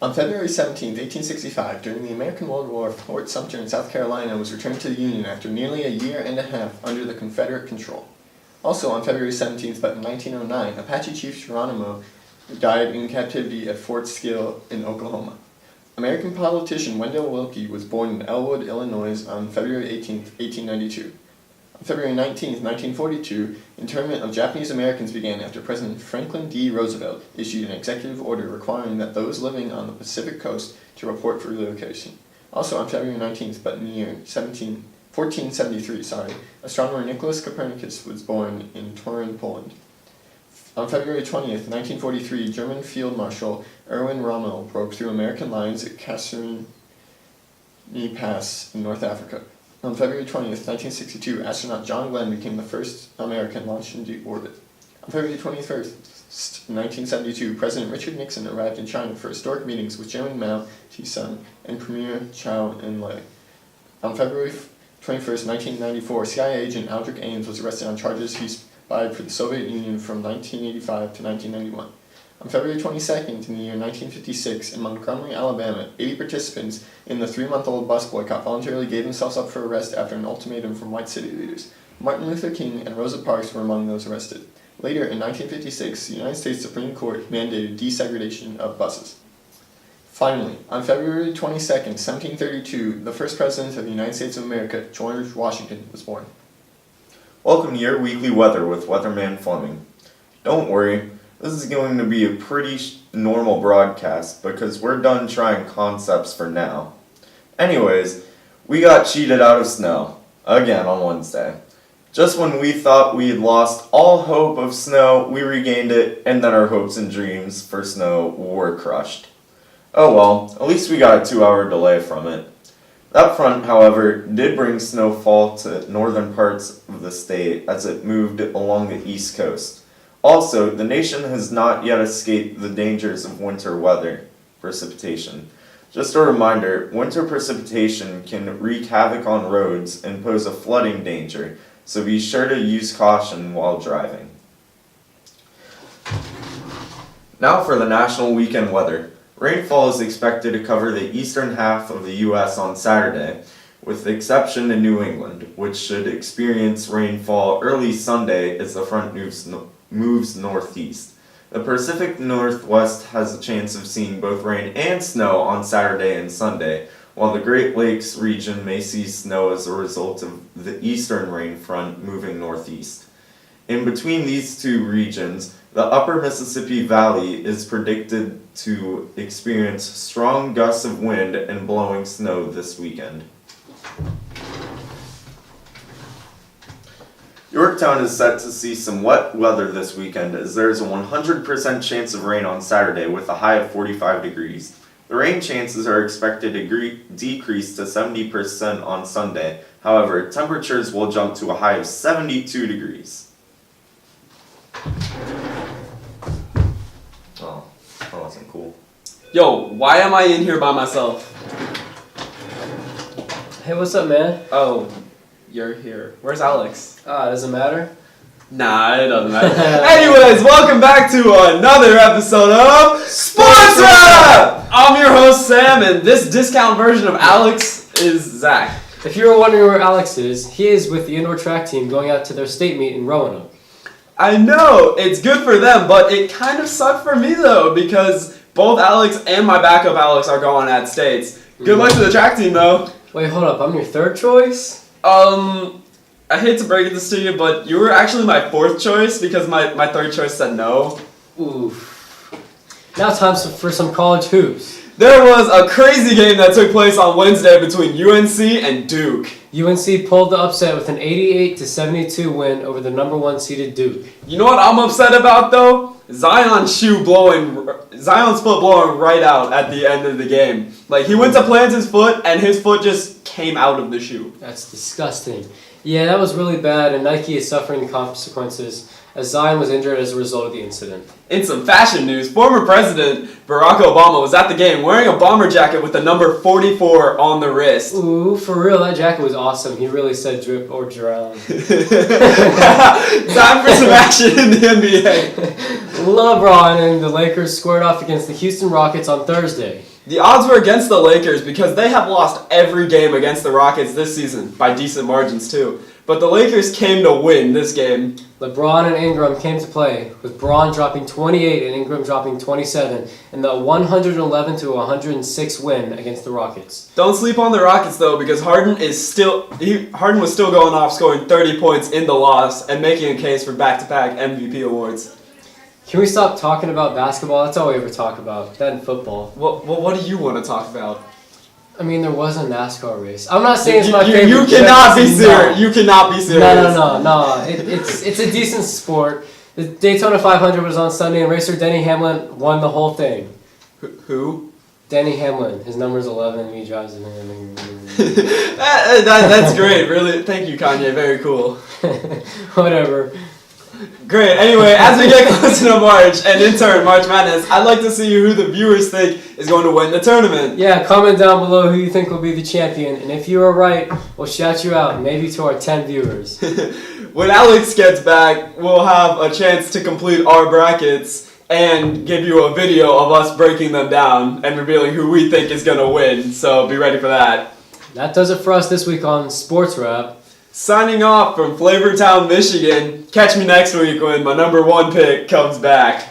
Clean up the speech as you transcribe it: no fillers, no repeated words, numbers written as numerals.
On February 17, 1865, during the American World War, Fort Sumter in South Carolina was returned to the Union after nearly a year and a half under the Confederate control. Also on February 17th, but in 1909, Apache Chief Geronimo died in captivity at Fort Sill in Oklahoma. American politician Wendell Willkie was born in Elwood, Illinois on February 18, 1892. On February 19, 1942, internment of Japanese Americans began after President Franklin D. Roosevelt issued an executive order requiring that those living on the Pacific coast to report for relocation. Also on February 19th, but in the year 1473, astronomer Nicholas Copernicus was born in Turin, Poland. On February 20th, 1943, German Field Marshal Erwin Rommel broke through American lines at Kasserine Pass in North Africa. On February 20th, 1962, astronaut John Glenn became the first American launched into orbit. On February 21st, 1972, President Richard Nixon arrived in China for historic meetings with Chairman Mao Zedong and Premier Zhou Enlai. On February 21st, 1994, CIA agent Aldrich Ames was arrested on charges he spied for the Soviet Union from 1985 to 1991. On February 22nd, in the year 1956, in Montgomery, Alabama, 80 participants in the 3-month-old bus boycott voluntarily gave themselves up for arrest after an ultimatum from white city leaders. Martin Luther King and Rosa Parks were among those arrested. Later, in 1956, the United States Supreme Court mandated desegregation of buses. Finally, on February 22nd, 1732, the first president of the United States of America, George Washington, was born. Welcome to your weekly weather with Weatherman Fleming. Don't worry, this is going to be a pretty normal broadcast because we're done trying concepts for now. Anyways, we got cheated out of snow, again on Wednesday. Just when we thought we had lost all hope of snow, we regained it, and then our hopes and dreams for snow were crushed. Oh well, at least we got a 2-hour delay from it. That front, however, did bring snowfall to northern parts of the state as it moved along the east coast. Also, the nation has not yet escaped the dangers of winter weather precipitation. Just a reminder, winter precipitation can wreak havoc on roads and pose a flooding danger, so be sure to use caution while driving. Now for the national weekend weather. Rainfall is expected to cover the eastern half of the U.S. on Saturday, with the exception in New England, which should experience rainfall early Sunday as the front moves northeast. The Pacific Northwest has a chance of seeing both rain and snow on Saturday and Sunday, while the Great Lakes region may see snow as a result of the eastern rain front moving northeast. In between these two regions, the upper Mississippi Valley is predicted to experience strong gusts of wind and blowing snow this weekend. Yorktown is set to see some wet weather this weekend as there is a 100% chance of rain on Saturday with a high of 45 degrees. The rain chances are expected to decrease to 70% on Sunday. However, temperatures will jump to a high of 72 degrees. Oh, that wasn't cool. Yo, why am I in here by myself? Hey, what's up, man? Oh, you're here. Where's Alex? Doesn't matter? Nah, it doesn't matter. Anyways, welcome back to another episode of Sports Rap! I'm your host, Sam, and this discount version of Alex is Zach. If you were wondering where Alex is, he is with the indoor track team going out to their state meet in Roanoke. I know, it's good for them, but it kind of sucked for me though, because both Alex and my backup Alex are going at states. Good luck to the track team though. Wait, hold up, I'm your third choice? I hate to break this to you, but you were actually my fourth choice because my third choice said no. Oof. Now it's time for some college hoops. There was a crazy game that took place on Wednesday between UNC and Duke. UNC pulled the upset with an 88-72 win over the number 1 seeded Duke. You know what I'm upset about though? Zion's foot blowing right out at the end of the game. Like he went to plant his foot and his foot just came out of the shoe. That's disgusting. Yeah, that was really bad, and Nike is suffering the consequences as Zion was injured as a result of the incident. In some fashion news, former President Barack Obama was at the game wearing a bomber jacket with the number 44 on the wrist. Ooh, for real, that jacket was awesome. He really said drip or drown. Time for some action in the NBA. LeBron and the Lakers squared off against the Houston Rockets on Thursday. The odds were against the Lakers because they have lost every game against the Rockets this season, by decent margins too. But the Lakers came to win this game. LeBron and Ingram came to play, with Braun dropping 28 and Ingram dropping 27 in the 111-106 win against the Rockets. Don't sleep on the Rockets though, because Harden was still going off, scoring 30 points in the loss and making a case for back-to-back MVP awards. Can we stop talking about basketball? That's all we ever talk about. That and football. Well, what do you want to talk about? I mean, there was a NASCAR race. I'm not saying it's my favorite. You cannot be serious. No. You cannot be serious. No. It's a decent sport. The Daytona 500 was on Sunday, and racer Denny Hamlin won the whole thing. Who? Denny Hamlin. His number's 11, and he drives it. That's great. Really, thank you, Kanye. Very cool. Whatever. Great. Anyway, as we get closer to March, and in turn March Madness, I'd like to see who the viewers think is going to win the tournament. Yeah, comment down below who you think will be the champion, and if you are right, we'll shout you out, maybe to our 10 viewers. When Alex gets back, we'll have a chance to complete our brackets and give you a video of us breaking them down and revealing who we think is going to win, so be ready for that. That does it for us this week on Sports Wrap. Signing off from Flavortown, Michigan. Catch me next week when my number 1 pick comes back.